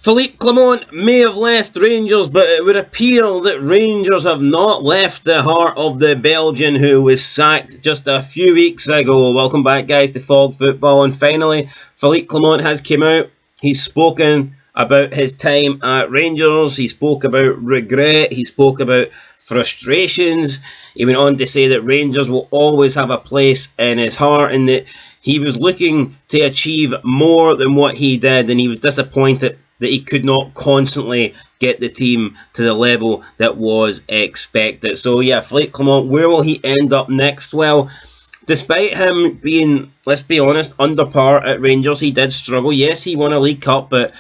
Philippe Clement may have left Rangers, but it would appear that Rangers have not left the heart of the Belgian who was sacked just a few weeks ago. Welcome back, guys, to Fog Football. And finally, Philippe Clement has come out. He's spoken about his time at Rangers. He spoke about regret. He spoke about frustrations. He went on to say that Rangers will always have a place in his heart and that he was looking to achieve more than what he did, and he was disappointed that he could not constantly get the team to the level that was expected. So yeah, Philippe Clement, where will he end up next? Well, despite him being, let's be honest, under par at Rangers, he did struggle. Yes, he won a League Cup, but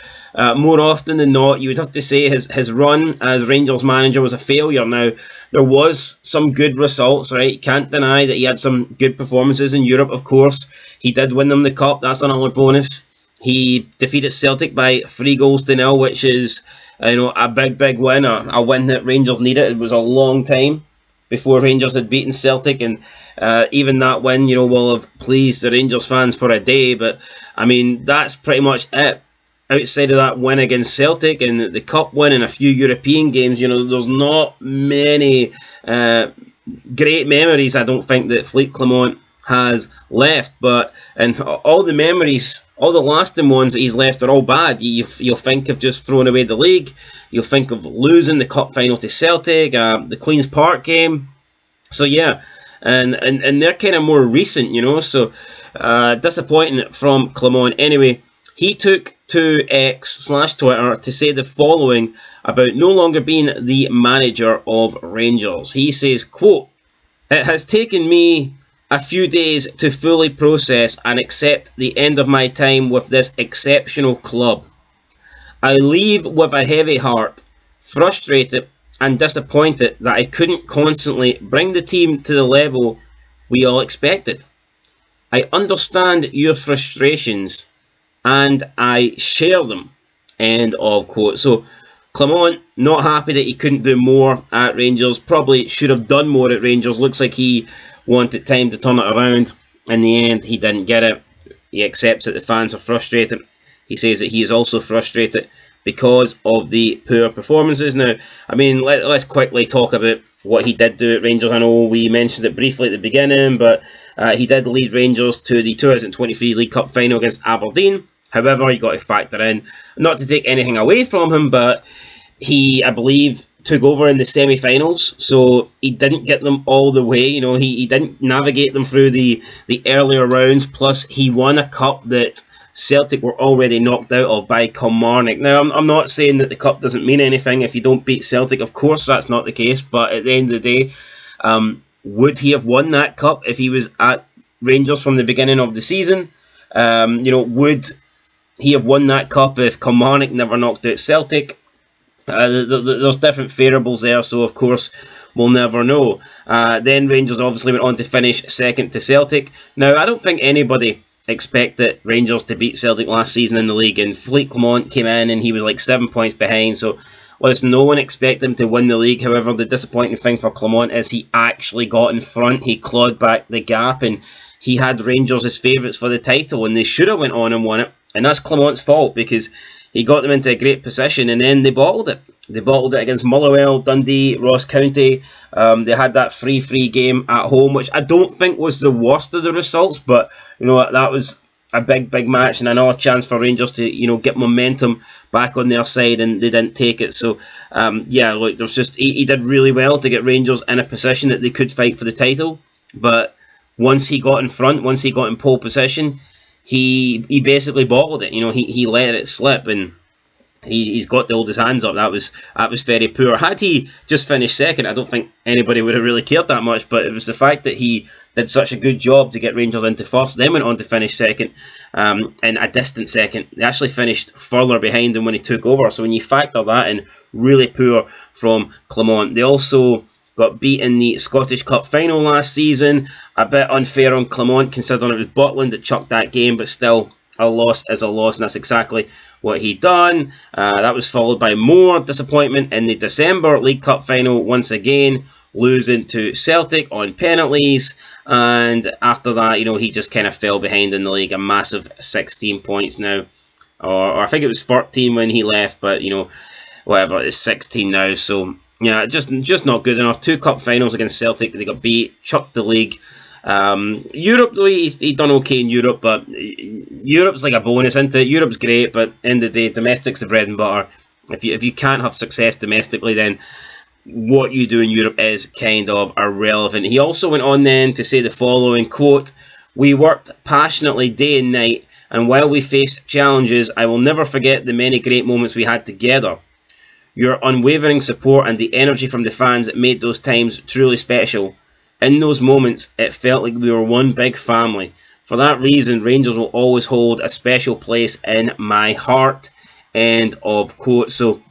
more often than not, you would have to say his run as Rangers manager was a failure. Now, there was some good results, right? Can't deny that he had some good performances in Europe, of course. He did win them the Cup, that's another bonus. He defeated Celtic by 3-0, which is a big win, a win that Rangers needed. It was a long time before Rangers had beaten Celtic, and even that win, will have pleased the Rangers fans for a day. But I mean, that's pretty much it. Outside of that win against Celtic and the Cup win and a few European games, there's not many great memories, I don't think, that Philippe Clement has left. And all the memories, all the lasting ones that he's left are all bad. You'll think of just throwing away the league. You'll think of losing the Cup final to Celtic, the Queen's Park game. So yeah, and they're kind of more recent, so disappointing from Clement. Anyway, he took to X/Twitter to say the following about no longer being the manager of Rangers. He says, quote, "It has taken me a few days to fully process and accept the end of my time with this exceptional club. I leave with a heavy heart, frustrated and disappointed that I couldn't constantly bring the team to the level we all expected. I understand your frustrations and I share them." End of quote. So Clement, not happy that he couldn't do more at Rangers. Probably should have done more at Rangers. Looks like he wanted time to turn it around. In the end, he didn't get it. He accepts that the fans are frustrated. He says that he is also frustrated because of the poor performances. Now, I mean, let's quickly talk about what he did do at Rangers. I know we mentioned it briefly at the beginning, but he did lead Rangers to the 2023 League Cup final against Aberdeen. However, you got to factor in, not to take anything away from him, but he, I believe, took over in the semi-finals, so he didn't get them all the way. He didn't navigate them through the earlier rounds. Plus, he won a cup that Celtic were already knocked out of by Kilmarnock. Now, I'm not saying that the cup doesn't mean anything if you don't beat Celtic. Of course, that's not the case. But at the end of the day, would he have won that cup if he was at Rangers from the beginning of the season? Would he have won that cup if Kilmarnock never knocked out Celtic? There's different variables there, so of course we'll never know. Then Rangers obviously went on to finish second to Celtic. Now, I don't think anybody expected Rangers to beat Celtic last season in the league, and Philippe Clement came in and he was like 7 points behind, so listen, no one expected him to win the league. However, the disappointing thing for Clement is he actually got in front, he clawed back the gap, and he had Rangers as favourites for the title, and they should have went on and won it. And that's Clement's fault, because he got them into a great position and then they bottled it. They bottled it against Motherwell, Dundee, Ross County. They had that 3-3 game at home, which I don't think was the worst of the results, but that was a big match and another chance for Rangers to get momentum back on their side, and they didn't take it. So there's just he did really well to get Rangers in a position that they could fight for the title. But once he got in front, once he got in pole position, he basically bottled it. He let it slip, and he's got to hold his hands up. That was very poor. Had he just finished second, I don't think anybody would have really cared that much, but it was the fact that he did such a good job to get Rangers into first, then went on to finish second, and a distant second. They actually finished further behind him when he took over, so when you factor that in, really poor from Clement. They also got beat in the Scottish Cup final last season. A bit unfair on Clement, considering it was Butland that chucked that game, but still, a loss is a loss, and that's exactly what he done. That was followed by more disappointment in the December League Cup final, once again losing to Celtic on penalties, and after that, he just kind of fell behind in the league, a massive 16 points now. or I think it was 14 when he left, but whatever, it's 16 now. So yeah, just not good enough. 2 cup finals against Celtic, they got beat, chucked the league. Europe though, he done okay in Europe, but Europe's like a bonus into it. Europe's great, but end of the day, domestic's the bread and butter. If you can't have success domestically, then what you do in Europe is kind of irrelevant. He also went on then to say the following, quote, "We worked passionately day and night, and while we faced challenges, I will never forget the many great moments we had together. Your unwavering support and the energy from the fans made those times truly special. In those moments, it felt like we were one big family. For that reason, Rangers will always hold a special place in my heart." End of quote. So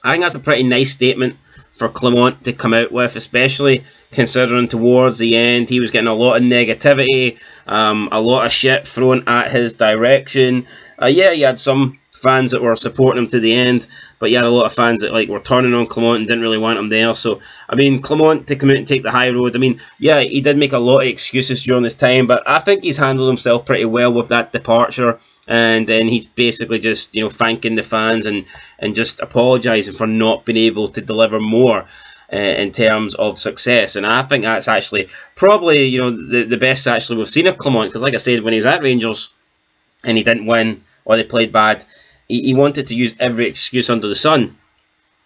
I think that's a pretty nice statement for Clement to come out with, especially considering towards the end he was getting a lot of negativity, a lot of shit thrown at his direction. Yeah, he had some fans that were supporting him to the end, but you had a lot of fans that were turning on Clement and didn't really want him there. So I mean, Clement to come out and take the high road. I mean, yeah, he did make a lot of excuses during this time, but I think he's handled himself pretty well with that departure. And then he's basically just thanking the fans and just apologising for not being able to deliver more in terms of success. And I think that's actually probably the best actually we've seen of Clement, because like I said, when he was at Rangers and he didn't win or they played bad, he wanted to use every excuse under the sun.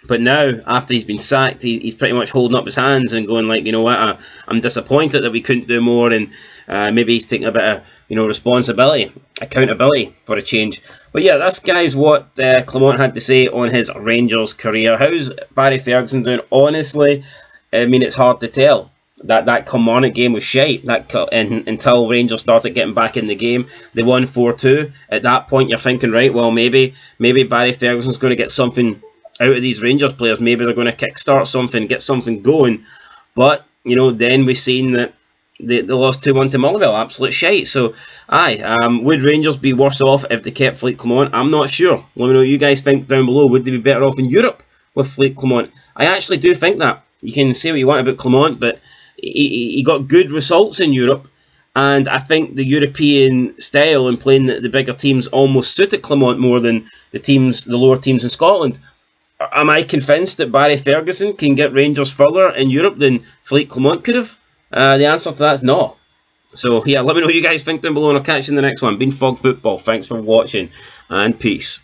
But now, after he's been sacked, he's pretty much holding up his hands and going like, what, I'm disappointed that we couldn't do more, and maybe he's taking a bit of responsibility, accountability for a change. But yeah, that's guys what Clement had to say on his Rangers career. How's Barry Ferguson doing? Honestly, I mean, it's hard to tell. That Kilmarnock game was shite. Until Rangers started getting back in the game, they won 4-2. At that point, you're thinking, right, well, maybe Barry Ferguson's going to get something out of these Rangers players. Maybe they're going to kickstart something, get something going. But then we've seen that they lost 2-1 to Motherwell. Absolute shite. So, would Rangers be worse off if they kept Philippe Clement? I'm not sure. Let me know what you guys think down below. Would they be better off in Europe with Philippe Clement? I actually do think that. You can say what you want about Clement, but he got good results in Europe, and I think the European style and playing the bigger teams almost suited Clement more than the lower teams in Scotland. Am I convinced that Barry Ferguson can get Rangers further in Europe than Philippe Clement could have? The answer to that is no. So yeah, let me know what you guys think down below, and I'll catch you in the next one. Been Fog Football. Thanks for watching, and peace.